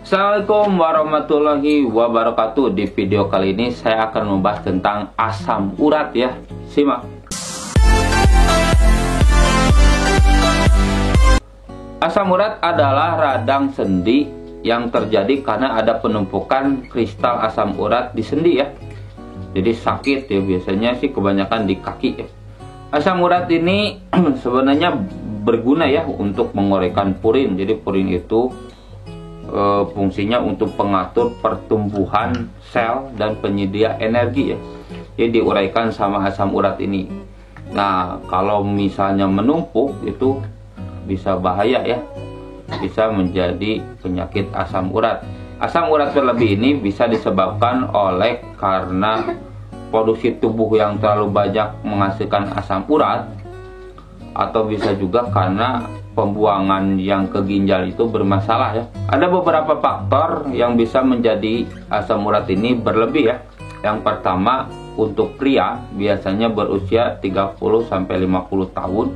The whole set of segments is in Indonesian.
Assalamualaikum warahmatullahi wabarakatuh. Di video kali ini saya akan membahas tentang asam urat ya. Simak. Asam urat adalah radang sendi yang terjadi karena ada penumpukan kristal asam urat di sendi ya. Jadi sakit ya, biasanya sih kebanyakan di kaki ya. Asam urat ini sebenarnya berguna ya untuk menguraikan purin. Jadi purin itu fungsinya untuk pengatur pertumbuhan sel dan penyedia energi ya. Jadi diuraikan sama asam urat ini. Nah, kalau misalnya menumpuk itu bisa bahaya ya. Bisa menjadi penyakit asam urat. Asam urat berlebih ini bisa disebabkan oleh karena produksi tubuh yang terlalu banyak menghasilkan asam urat, atau bisa juga karena pembuangan yang ke ginjal itu bermasalah ya. Ada beberapa faktor yang bisa menjadi asam urat ini berlebih ya. Yang pertama, untuk pria biasanya berusia 30-50 tahun.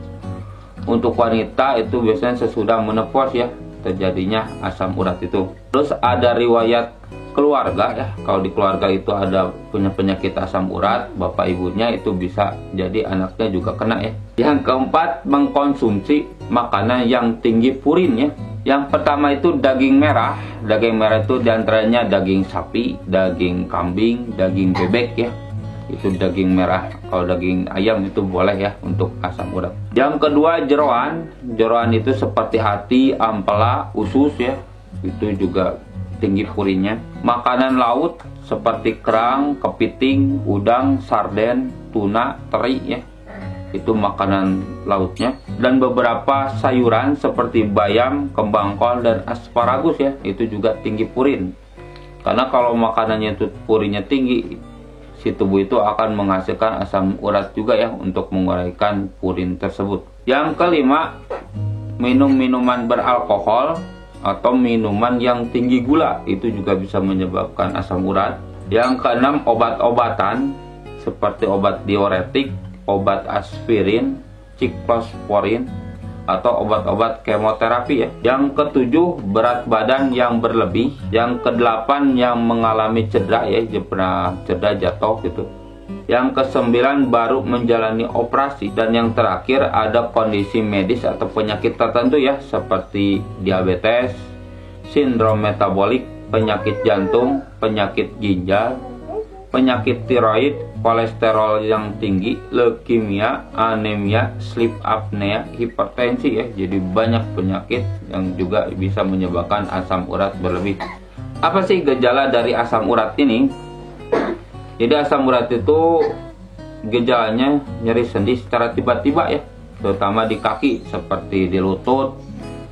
Untuk wanita itu biasanya sesudah menopause ya terjadinya asam urat itu. Terus ada riwayat keluarga ya. Kalau di keluarga itu ada punya penyakit asam urat, bapak ibunya itu bisa jadi anaknya juga kena ya. Yang keempat, mengkonsumsi makanan yang tinggi purin ya. Yang pertama itu daging merah. Daging merah itu diantaranya daging sapi, daging kambing, daging bebek ya. Itu daging merah. Kalau daging ayam itu boleh ya untuk asam urat. Yang kedua, jeroan. Jeroan itu seperti hati, ampela, usus ya. Itu juga tinggi purinnya. Makanan laut seperti kerang, kepiting, udang, sarden, tuna, teri ya. Itu makanan lautnya. Dan beberapa sayuran seperti bayam, kembang kol, dan asparagus ya. Itu juga tinggi purin. Karena kalau makanannya itu purinnya tinggi, si tubuh itu akan menghasilkan asam urat juga ya untuk menguraikan purin tersebut. Yang kelima, minum minuman beralkohol atau minuman yang tinggi gula, itu juga bisa menyebabkan asam urat. Yang keenam, obat-obatan seperti obat diuretik, obat aspirin, ciklosporin, atau obat-obat kemoterapi ya. Yang ketujuh, berat badan yang berlebih. Yang kedelapan, yang mengalami cedera ya, pernah cedera jatuh gitu. Yang kesembilan, baru menjalani operasi. Dan yang terakhir, ada kondisi medis atau penyakit tertentu ya, seperti diabetes, sindrom metabolik, penyakit jantung, penyakit ginjal, penyakit tiroid, kolesterol yang tinggi, leukemia, anemia, sleep apnea, hipertensi ya. Jadi banyak penyakit yang juga bisa menyebabkan asam urat berlebih. Apa sih gejala dari asam urat ini? Jadi asam urat itu gejalanya nyeri sendi secara tiba-tiba ya, terutama di kaki seperti di lutut,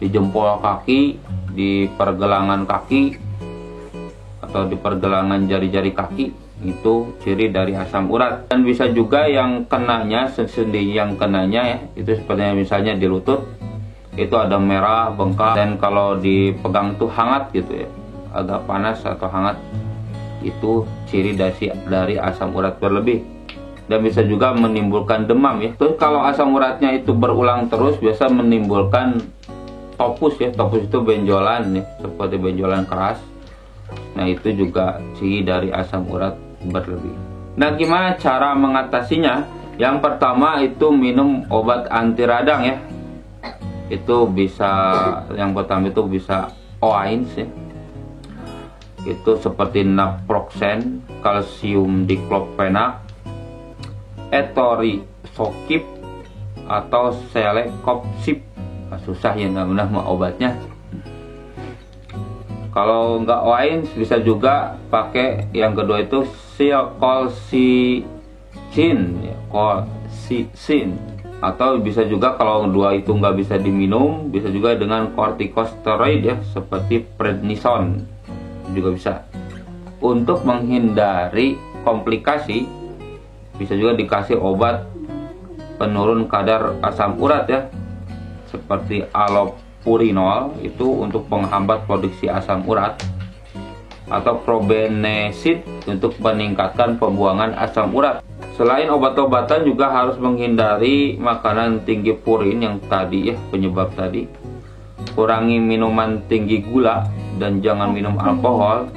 di jempol kaki, di pergelangan kaki, atau di pergelangan jari-jari kaki. Itu ciri dari asam urat. Dan bisa juga yang kenanya, sendi yang kenanya ya, itu seperti misalnya di lutut itu ada merah, bengkak, dan kalau dipegang tuh hangat gitu ya, agak panas atau hangat. Itu ciri dari asam urat berlebih. Dan bisa juga menimbulkan demam ya. Terus kalau asam uratnya itu berulang terus, biasa menimbulkan topus ya. Topus itu benjolan ya, seperti benjolan keras. Nah, itu juga ciri dari asam urat berlebih. Nah, gimana cara mengatasinya? Yang pertama itu minum obat anti radang ya. Itu bisa, yang pertama itu bisa OAINS ya. Itu seperti naproxen, kalsium diklofenak, etorisokip, atau selekopsip. Susah ya, nggak mudah mau obatnya. Kalau nggak OAINS bisa juga pakai yang kedua itu colchicine ya, colchicine. Atau bisa juga kalau dua itu nggak bisa diminum, bisa juga dengan kortikosteroid ya, seperti prednison juga bisa. Untuk menghindari komplikasi bisa juga dikasih obat penurun kadar asam urat ya, seperti allopurinol itu untuk penghambat produksi asam urat, atau probenecid untuk meningkatkan pembuangan asam urat. Selain obat-obatan juga harus menghindari makanan tinggi purin yang tadi ya, penyebab tadi. kurangi minuman tinggi gula dan jangan minum alkohol.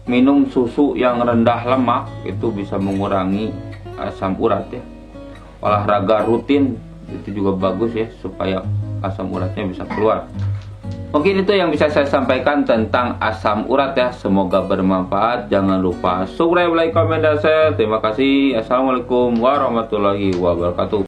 Minum susu yang rendah lemak itu bisa mengurangi asam urat ya. Olahraga rutin itu juga bagus ya supaya asam uratnya bisa keluar. Mungkin itu yang bisa saya sampaikan tentang asam urat ya. Semoga bermanfaat. Jangan lupa subscribe, like, komen, dan share. Terima kasih. Assalamualaikum warahmatullahi wabarakatuh.